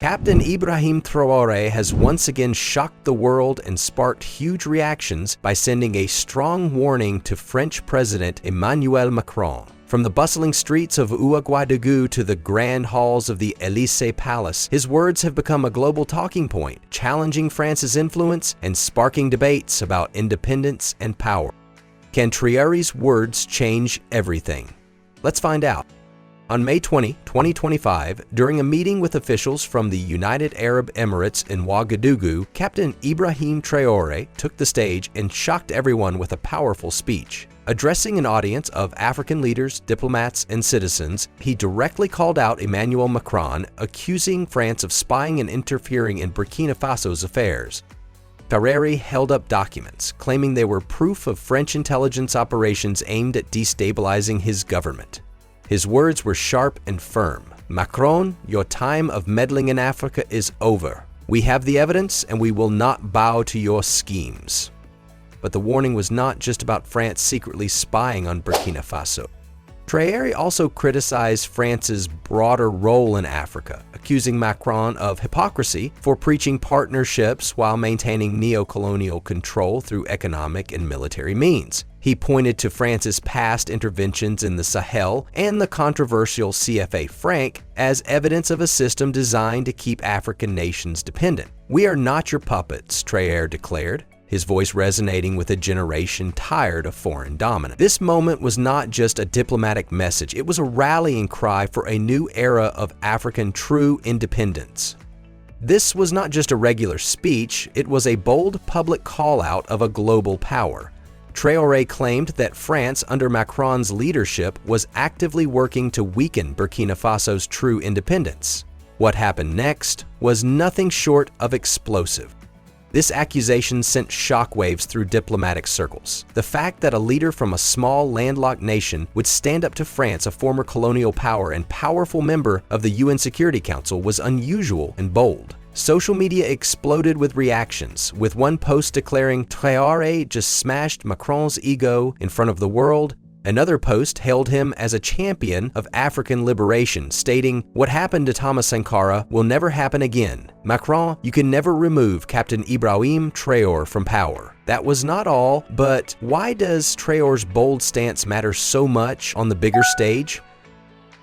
Captain Ibrahim Traoré has once again shocked the world and sparked huge reactions by sending a strong warning to French President Emmanuel Macron. From the bustling streets of Ouagadougou to the grand halls of the Élysée Palace, his words have become a global talking point, challenging France's influence and sparking debates about independence and power. Can Traoré's words change everything? Let's find out. On May 20, 2025, during a meeting with officials from the United Arab Emirates in Ouagadougou, Captain Ibrahim Traoré took the stage and shocked everyone with a powerful speech. Addressing an audience of African leaders, diplomats, and citizens, he directly called out Emmanuel Macron, accusing France of spying and interfering in Burkina Faso's affairs. Traoré held up documents, claiming they were proof of French intelligence operations aimed at destabilizing his government. His words were sharp and firm. "Macron, your time of meddling in Africa is over. We have the evidence and we will not bow to your schemes." But the warning was not just about France secretly spying on Burkina Faso. Traoré also criticized France's broader role in Africa, accusing Macron of hypocrisy for preaching partnerships while maintaining neo-colonial control through economic and military means. He pointed to France's past interventions in the Sahel and the controversial CFA franc as evidence of a system designed to keep African nations dependent. "We are not your puppets," Traoré declared, his voice resonating with a generation tired of foreign dominance. This moment was not just a diplomatic message, it was a rallying cry for a new era of African true independence. This was not just a regular speech, it was a bold public call-out of a global power. Traoré claimed that France, under Macron's leadership, was actively working to weaken Burkina Faso's true independence. What happened next was nothing short of explosive. This accusation sent shockwaves through diplomatic circles. The fact that a leader from a small, landlocked nation would stand up to France, a former colonial power and powerful member of the UN Security Council, was unusual and bold. Social media exploded with reactions, with one post declaring Traoré just smashed Macron's ego in front of the world. Another post hailed him as a champion of African liberation, stating, "What happened to Thomas Sankara will never happen again. Macron, you can never remove Captain Ibrahim Traoré from power." That was not all, but why does Traoré's bold stance matter so much on the bigger stage?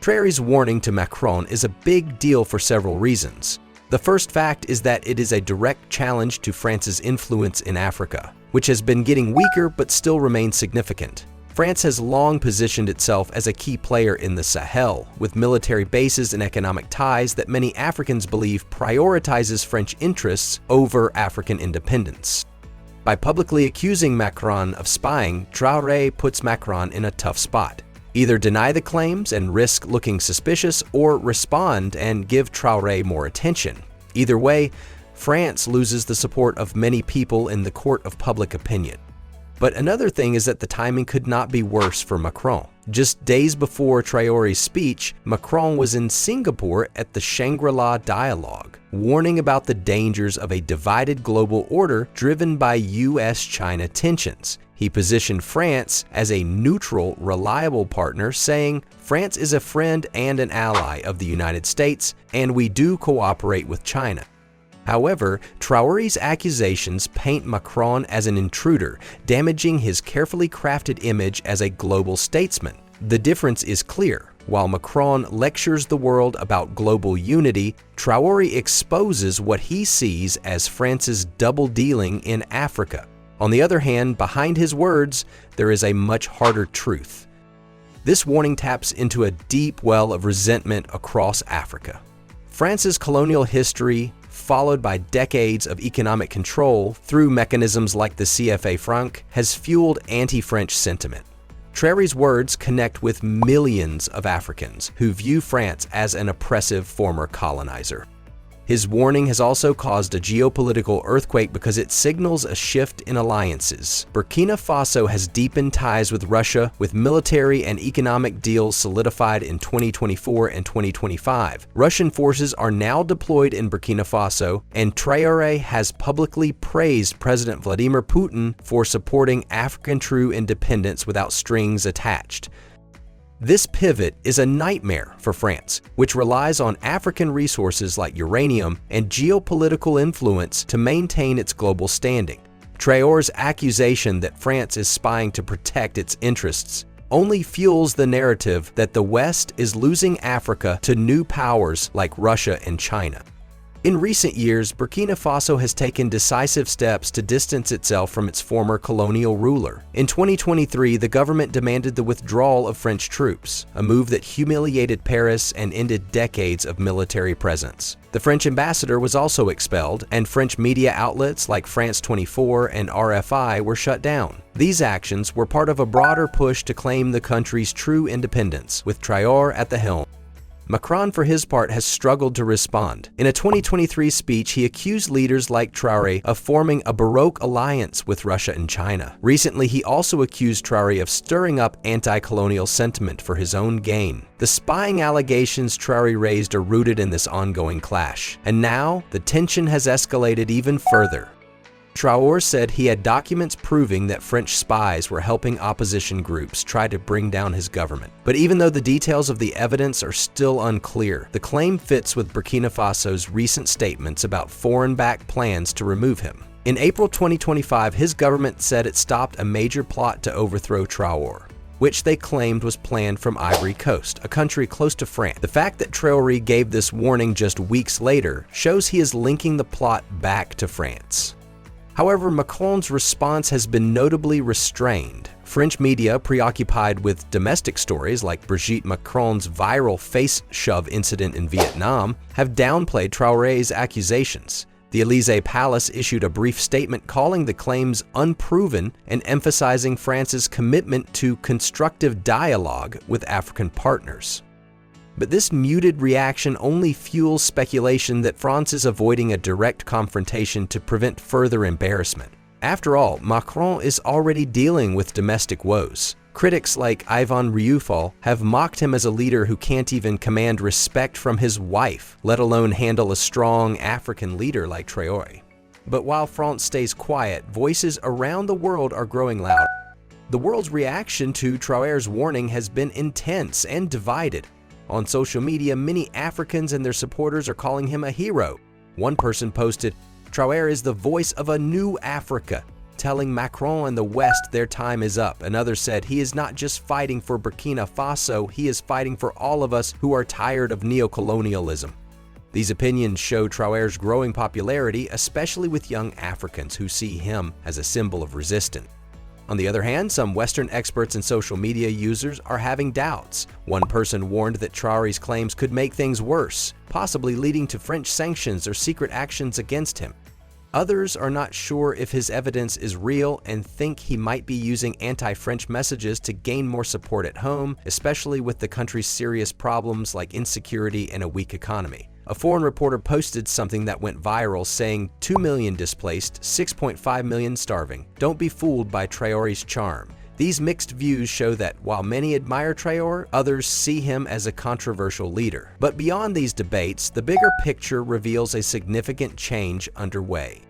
Traoré's warning to Macron is a big deal for several reasons. The first fact is that it is a direct challenge to France's influence in Africa, which has been getting weaker but still remains significant. France has long positioned itself as a key player in the Sahel, with military bases and economic ties that many Africans believe prioritizes French interests over African independence. By publicly accusing Macron of spying, Traoré puts Macron in a tough spot. Either deny the claims and risk looking suspicious, or respond and give Traoré more attention. Either way, France loses the support of many people in the court of public opinion. But another thing is that the timing could not be worse for Macron. Just days before Traoré's speech, Macron was in Singapore at the Shangri-La Dialogue, warning about the dangers of a divided global order driven by US-China tensions. He positioned France as a neutral, reliable partner, saying, "France is a friend and an ally of the United States, and we do cooperate with China." However, Traoré's accusations paint Macron as an intruder, damaging his carefully crafted image as a global statesman. The difference is clear. While Macron lectures the world about global unity, Traoré exposes what he sees as France's double-dealing in Africa. On the other hand, behind his words, there is a much harder truth. This warning taps into a deep well of resentment across Africa. France's colonial history, followed by decades of economic control through mechanisms like the CFA franc, has fueled anti-French sentiment. Traoré's words connect with millions of Africans who view France as an oppressive former colonizer. His warning has also caused a geopolitical earthquake because it signals a shift in alliances. Burkina Faso has deepened ties with Russia, with military and economic deals solidified in 2024 and 2025. Russian forces are now deployed in Burkina Faso, and Traoré has publicly praised President Vladimir Putin for supporting African true independence without strings attached. This pivot is a nightmare for France, which relies on African resources like uranium and geopolitical influence to maintain its global standing. Traore's accusation that France is spying to protect its interests only fuels the narrative that the West is losing Africa to new powers like Russia and China. In recent years, Burkina Faso has taken decisive steps to distance itself from its former colonial ruler. In 2023, the government demanded the withdrawal of French troops, a move that humiliated Paris and ended decades of military presence. The French ambassador was also expelled, and French media outlets like France 24 and RFI were shut down. These actions were part of a broader push to claim the country's true independence, with Traore at the helm. Macron, for his part, has struggled to respond. In a 2023 speech, he accused leaders like Traore of forming a Baroque alliance with Russia and China. Recently, he also accused Traore of stirring up anti-colonial sentiment for his own gain. The spying allegations Traore raised are rooted in this ongoing clash, and now the tension has escalated even further. Traore said he had documents proving that French spies were helping opposition groups try to bring down his government. But even though the details of the evidence are still unclear, the claim fits with Burkina Faso's recent statements about foreign-backed plans to remove him. In April 2025, his government said it stopped a major plot to overthrow Traore, which they claimed was planned from Ivory Coast, a country close to France. The fact that Traore gave this warning just weeks later shows he is linking the plot back to France. However, Macron's response has been notably restrained. French media, preoccupied with domestic stories like Brigitte Macron's viral face shove incident in Vietnam, have downplayed Traore's accusations. The Élysée Palace issued a brief statement calling the claims unproven and emphasizing France's commitment to constructive dialogue with African partners. But this muted reaction only fuels speculation that France is avoiding a direct confrontation to prevent further embarrassment. After all, Macron is already dealing with domestic woes. Critics like Ivan Rioufol have mocked him as a leader who can't even command respect from his wife, let alone handle a strong African leader like Traore. But while France stays quiet, voices around the world are growing loud. The world's reaction to Traore's warning has been intense and divided. On social media, many Africans and their supporters are calling him a hero. One person posted, "Traore is the voice of a new Africa," telling Macron and the West their time is up. Another said, "He is not just fighting for Burkina Faso, he is fighting for all of us who are tired of neocolonialism." These opinions show Traore's growing popularity, especially with young Africans who see him as a symbol of resistance. On the other hand, some Western experts and social media users are having doubts. One person warned that Traore's claims could make things worse, possibly leading to French sanctions or secret actions against him. Others are not sure if his evidence is real and think he might be using anti-French messages to gain more support at home, especially with the country's serious problems like insecurity and a weak economy. A foreign reporter posted something that went viral saying 2 million displaced, 6.5 million starving. Don't be fooled by Traore's charm. These mixed views show that while many admire Traore, others see him as a controversial leader. But beyond these debates, the bigger picture reveals a significant change underway.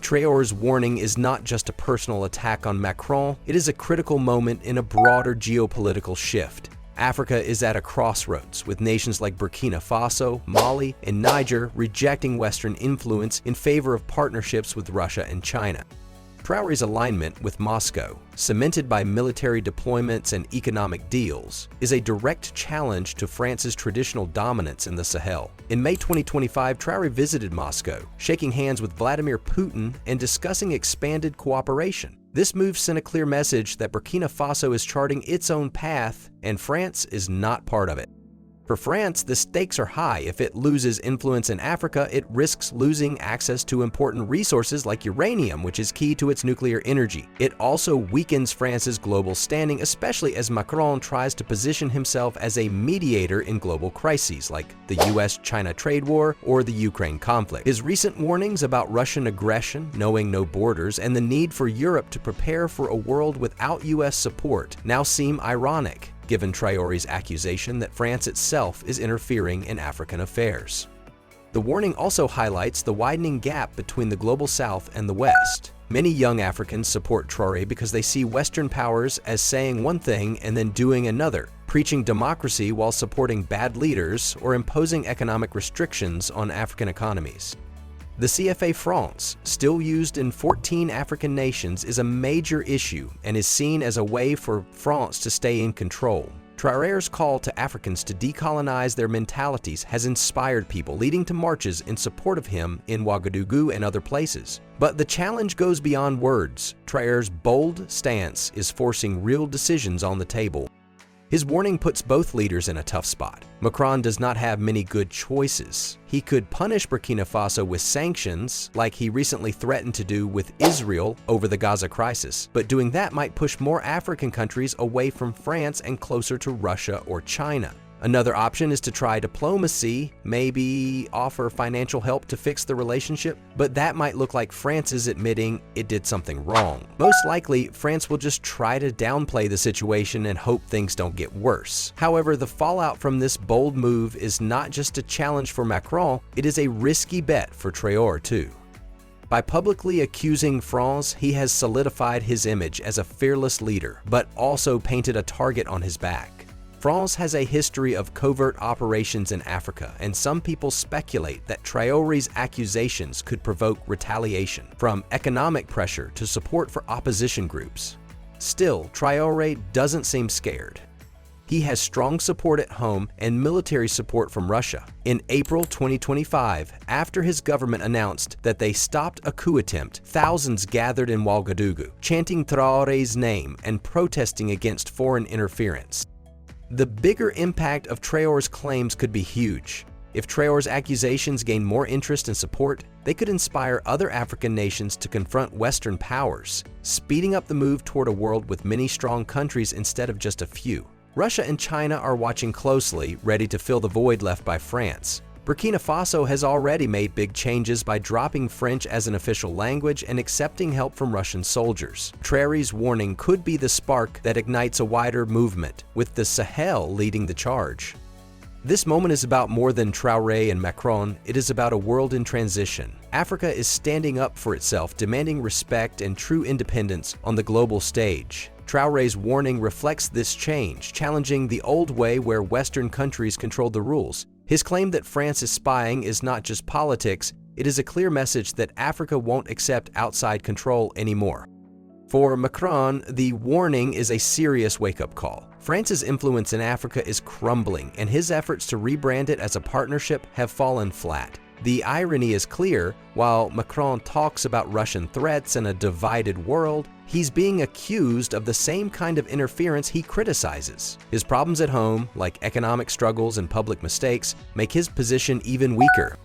Traore's warning is not just a personal attack on Macron, it is a critical moment in a broader geopolitical shift. Africa is at a crossroads, with nations like Burkina Faso, Mali, and Niger rejecting Western influence in favor of partnerships with Russia and China. Traore's alignment with Moscow, cemented by military deployments and economic deals, is a direct challenge to France's traditional dominance in the Sahel. In May 2025, Traore visited Moscow, shaking hands with Vladimir Putin and discussing expanded cooperation. This move sent a clear message that Burkina Faso is charting its own path, and France is not part of it. For France, the stakes are high. If it loses influence in Africa, it risks losing access to important resources like uranium, which is key to its nuclear energy. It also weakens France's global standing, especially as Macron tries to position himself as a mediator in global crises like the US-China trade war or the Ukraine conflict. His recent warnings about Russian aggression, knowing no borders, and the need for Europe to prepare for a world without US support now seem ironic, given Traore's accusation that France itself is interfering in African affairs. The warning also highlights the widening gap between the global South and the West. Many young Africans support Traore because they see Western powers as saying one thing and then doing another, preaching democracy while supporting bad leaders or imposing economic restrictions on African economies. The CFA francs, still used in 14 African nations, is a major issue and is seen as a way for France to stay in control. Traoré's call to Africans to decolonize their mentalities has inspired people, leading to marches in support of him in Ouagadougou and other places. But the challenge goes beyond words. Traoré's bold stance is forcing real decisions on the table. His warning puts both leaders in a tough spot. Macron does not have many good choices. He could punish Burkina Faso with sanctions, like he recently threatened to do with Israel over the Gaza crisis, but doing that might push more African countries away from France and closer to Russia or China. Another option is to try diplomacy, maybe offer financial help to fix the relationship, but that might look like France is admitting it did something wrong. Most likely, France will just try to downplay the situation and hope things don't get worse. However, the fallout from this bold move is not just a challenge for Macron, it is a risky bet for Traoré too. By publicly accusing France, he has solidified his image as a fearless leader, but also painted a target on his back. France has a history of covert operations in Africa, and some people speculate that Traoré's accusations could provoke retaliation, from economic pressure to support for opposition groups. Still, Traoré doesn't seem scared. He has strong support at home and military support from Russia. In April 2025, after his government announced that they stopped a coup attempt, thousands gathered in Ouagadougou, chanting Traoré's name and protesting against foreign interference. The bigger impact of Traoré's claims could be huge. If Traoré's accusations gain more interest and support, they could inspire other African nations to confront Western powers, speeding up the move toward a world with many strong countries instead of just a few. Russia and China are watching closely, ready to fill the void left by France. Burkina Faso has already made big changes by dropping French as an official language and accepting help from Russian soldiers. Traoré's warning could be the spark that ignites a wider movement, with the Sahel leading the charge. This moment is about more than Traoré and Macron, it is about a world in transition. Africa is standing up for itself, demanding respect and true independence on the global stage. Traoré's warning reflects this change, challenging the old way where Western countries controlled the rules. His claim that France is spying is not just politics, it is a clear message that Africa won't accept outside control anymore. For Macron, the warning is a serious wake-up call. France's influence in Africa is crumbling, and his efforts to rebrand it as a partnership have fallen flat. The irony is clear. While Macron talks about Russian threats and a divided world, he's being accused of the same kind of interference he criticizes. His problems at home, like economic struggles and public mistakes, make his position even weaker.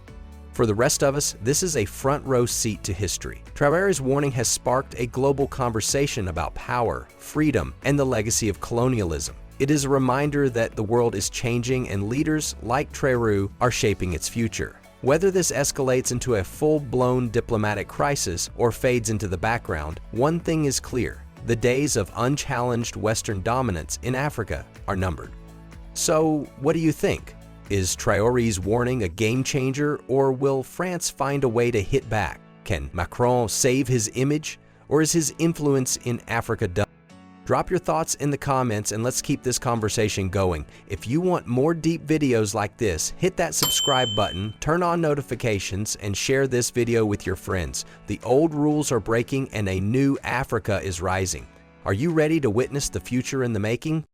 For the rest of us, this is a front-row seat to history. Traoré's warning has sparked a global conversation about power, freedom, and the legacy of colonialism. It is a reminder that the world is changing and leaders like Traoré are shaping its future. Whether this escalates into a full-blown diplomatic crisis or fades into the background, one thing is clear: the days of unchallenged Western dominance in Africa are numbered. So, what do you think? Is Traoré's warning a game changer, or will France find a way to hit back? Can Macron save his image, or is his influence in Africa done? Drop your thoughts in the comments and let's keep this conversation going. If you want more deep videos like this, hit that subscribe button, turn on notifications, and share this video with your friends. The old rules are breaking and a new Africa is rising. Are you ready to witness the future in the making?